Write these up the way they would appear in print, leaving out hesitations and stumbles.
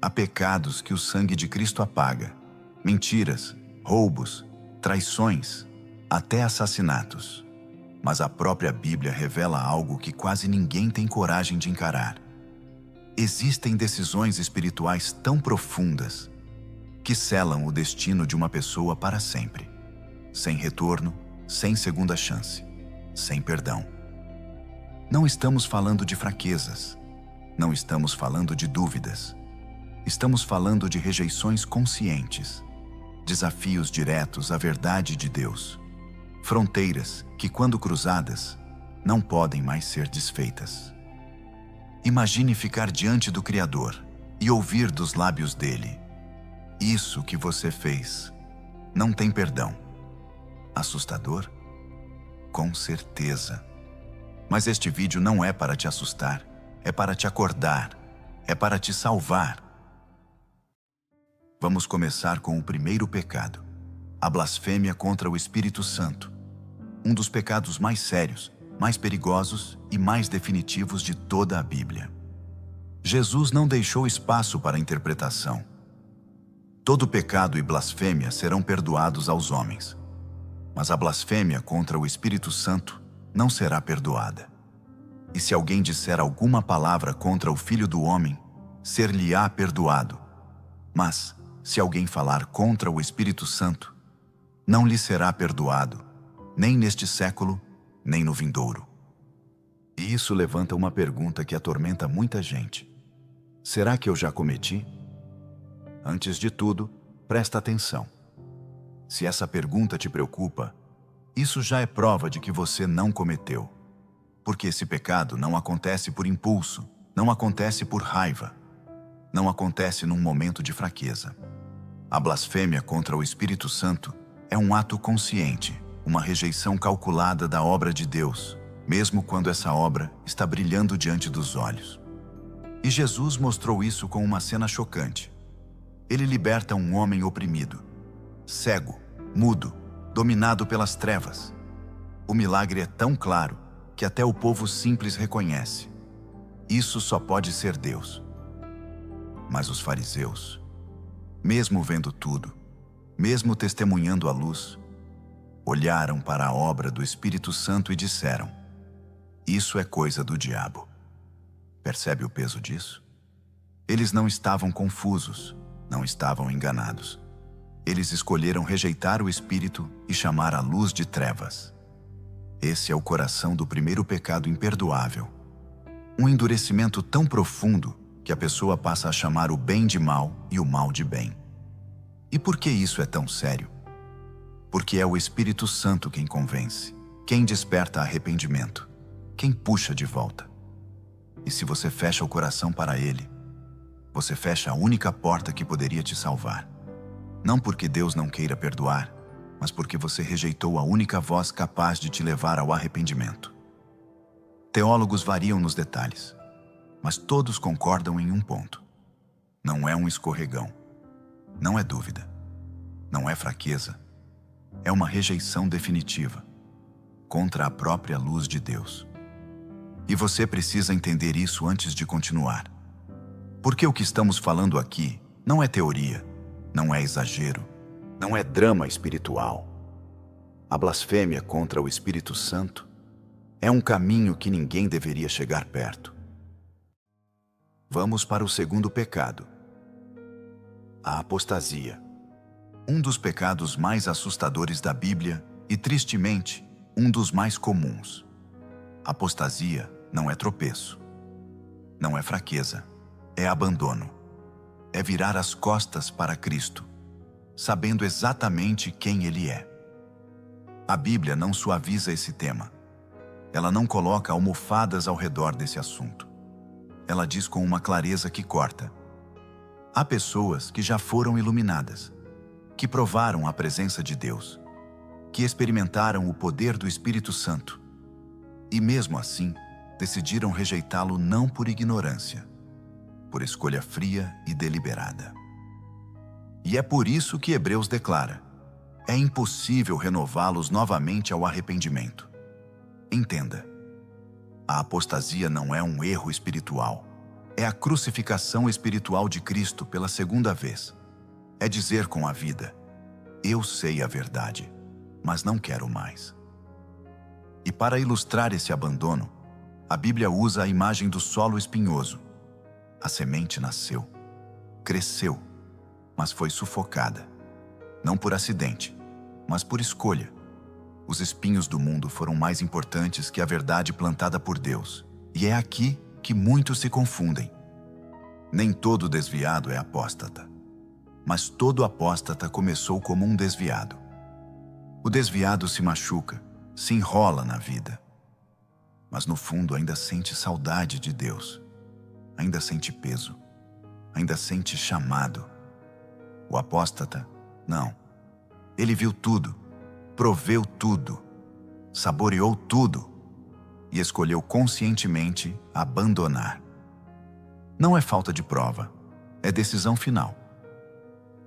Há pecados que o sangue de Cristo apaga. Mentiras, roubos, traições, até assassinatos. Mas a própria Bíblia revela algo que quase ninguém tem coragem de encarar. Existem decisões espirituais tão profundas que selam o destino de uma pessoa para sempre. Sem retorno, sem segunda chance, sem perdão. Não estamos falando de fraquezas. Não estamos falando de dúvidas. Estamos falando de rejeições conscientes. Desafios diretos à verdade de Deus. Fronteiras que, quando cruzadas, não podem mais ser desfeitas. Imagine ficar diante do Criador e ouvir dos lábios dele: isso que você fez não tem perdão. Assustador? Com certeza. Mas este vídeo não é para te assustar, é para te acordar, é para te salvar. Vamos começar com o primeiro pecado: a blasfêmia contra o Espírito Santo. Um dos pecados mais sérios, mais perigosos e mais definitivos de toda a Bíblia. Jesus não deixou espaço para interpretação. Todo pecado e blasfêmia serão perdoados aos homens. Mas a blasfêmia contra o Espírito Santo não será perdoada. E se alguém disser alguma palavra contra o Filho do Homem, ser-lhe-á perdoado. Mas, se alguém falar contra o Espírito Santo, não lhe será perdoado, nem neste século, nem no vindouro. E isso levanta uma pergunta que atormenta muita gente. Será que eu já cometi? Antes de tudo, presta atenção. Se essa pergunta te preocupa, isso já é prova de que você não cometeu. Porque esse pecado não acontece por impulso, não acontece por raiva, não acontece num momento de fraqueza. A blasfêmia contra o Espírito Santo é um ato consciente, uma rejeição calculada da obra de Deus, mesmo quando essa obra está brilhando diante dos olhos. E Jesus mostrou isso com uma cena chocante. Ele liberta um homem oprimido, cego, mudo, dominado pelas trevas. O milagre é tão claro que até o povo simples reconhece. Isso só pode ser Deus. Mas os fariseus, mesmo vendo tudo, mesmo testemunhando a luz, olharam para a obra do Espírito Santo e disseram: isso é coisa do diabo. Percebe o peso disso? Eles não estavam confusos, não estavam enganados. Eles escolheram rejeitar o Espírito e chamar a luz de trevas. Esse é o coração do primeiro pecado imperdoável. Um endurecimento tão profundo que a pessoa passa a chamar o bem de mal e o mal de bem. E por que isso é tão sério? Porque é o Espírito Santo quem convence, quem desperta arrependimento, quem puxa de volta. E se você fecha o coração para Ele, você fecha a única porta que poderia te salvar. Não porque Deus não queira perdoar, mas porque você rejeitou a única voz capaz de te levar ao arrependimento. Teólogos variam nos detalhes, mas todos concordam em um ponto. Não é um escorregão, não é dúvida, não é fraqueza, é uma rejeição definitiva, contra a própria luz de Deus. E você precisa entender isso antes de continuar. Porque o que estamos falando aqui não é teoria, não é exagero, não é drama espiritual. A blasfêmia contra o Espírito Santo é um caminho que ninguém deveria chegar perto. Vamos para o segundo pecado: a apostasia. Um dos pecados mais assustadores da Bíblia e, tristemente, um dos mais comuns. Apostasia não é tropeço, não é fraqueza, é abandono. É virar as costas para Cristo, sabendo exatamente quem Ele é. A Bíblia não suaviza esse tema. Ela não coloca almofadas ao redor desse assunto. Ela diz com uma clareza que corta: há pessoas que já foram iluminadas, que provaram a presença de Deus, que experimentaram o poder do Espírito Santo, e mesmo assim, decidiram rejeitá-lo não por ignorância, por escolha fria e deliberada. E é por isso que Hebreus declara: é impossível renová-los novamente ao arrependimento. Entenda, a apostasia não é um erro espiritual, É a crucificação espiritual de Cristo pela segunda vez. É dizer com a vida: eu sei a verdade, mas não quero mais. E para ilustrar esse abandono, a Bíblia usa a imagem do solo espinhoso. A semente nasceu, cresceu, mas foi sufocada. Não por acidente, mas por escolha. Os espinhos do mundo foram mais importantes que a verdade plantada por Deus. E é aqui que muitos se confundem. Nem todo desviado é apóstata, mas todo apóstata começou como um desviado. O desviado se machuca, se enrola na vida, mas no fundo ainda sente saudade de Deus, ainda sente peso, ainda sente chamado. O apóstata, não. Ele viu tudo, proveu tudo, saboreou tudo e escolheu conscientemente abandonar. Não é falta de prova, é decisão final.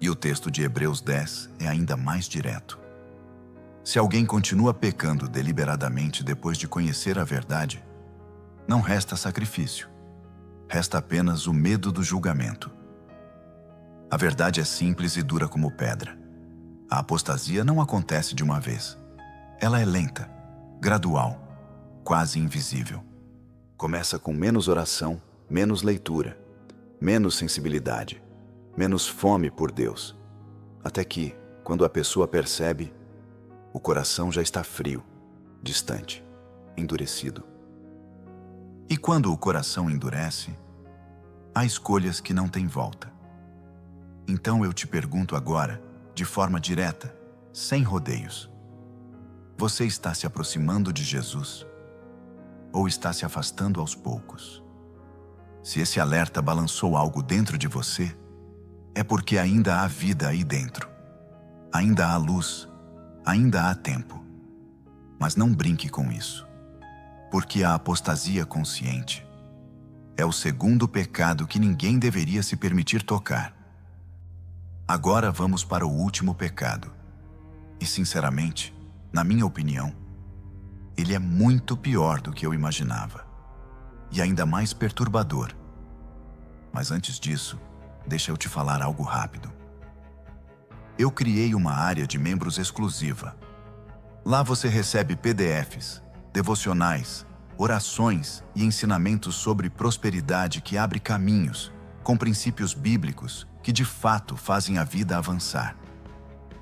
E o texto de Hebreus 10 é ainda mais direto. Se alguém continua pecando deliberadamente depois de conhecer a verdade, não resta sacrifício, resta apenas o medo do julgamento. A verdade é simples e dura como pedra. A apostasia não acontece de uma vez. Ela é lenta, gradual, quase invisível. Começa com menos oração, menos leitura, menos sensibilidade, menos fome por Deus, até que, quando a pessoa percebe, o coração já está frio, distante, endurecido. E quando o coração endurece, há escolhas que não têm volta. Então eu te pergunto agora, de forma direta, sem rodeios: você está se aproximando de Jesus ou está se afastando aos poucos? Se esse alerta balançou algo dentro de você, é porque ainda há vida aí dentro. Ainda há luz, ainda há tempo. Mas não brinque com isso, porque a apostasia consciente é o segundo pecado que ninguém deveria se permitir tocar. Agora vamos para o último pecado. E sinceramente, na minha opinião, ele é muito pior do que eu imaginava. E ainda mais perturbador. Mas antes disso, deixa eu te falar algo rápido. Eu criei uma área de membros exclusiva. Lá você recebe PDFs, devocionais, orações e ensinamentos sobre prosperidade que abre caminhos, com princípios bíblicos que de fato fazem a vida avançar.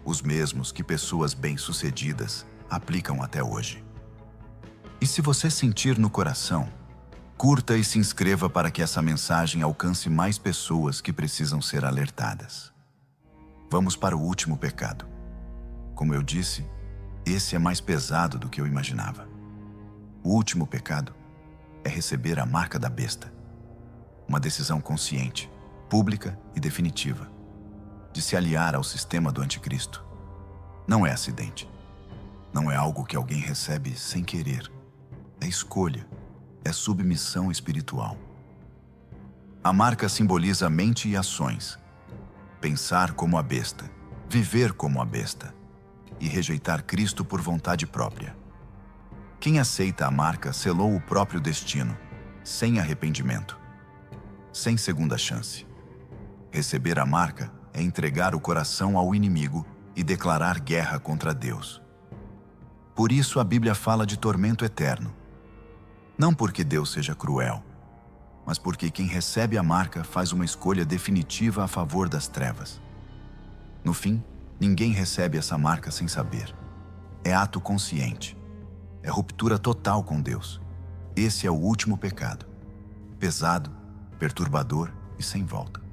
Os mesmos que pessoas bem-sucedidas aplicam até hoje. E se você sentir no coração, curta e se inscreva para que essa mensagem alcance mais pessoas que precisam ser alertadas. Vamos para o último pecado. Como eu disse, esse é mais pesado do que eu imaginava. O último pecado é receber a marca da besta. Uma decisão consciente, pública e definitiva, de se aliar ao sistema do anticristo. Não é acidente. Não é algo que alguém recebe sem querer. É escolha. É submissão espiritual. A marca simboliza mente e ações. Pensar como a besta, viver como a besta e rejeitar Cristo por vontade própria. Quem aceita a marca selou o próprio destino, sem arrependimento, sem segunda chance. Receber a marca é entregar o coração ao inimigo e declarar guerra contra Deus. Por isso a Bíblia fala de tormento eterno. Não porque Deus seja cruel, mas porque quem recebe a marca faz uma escolha definitiva a favor das trevas. No fim, ninguém recebe essa marca sem saber. É ato consciente. É ruptura total com Deus. Esse é o último pecado. Pesado, perturbador e sem volta.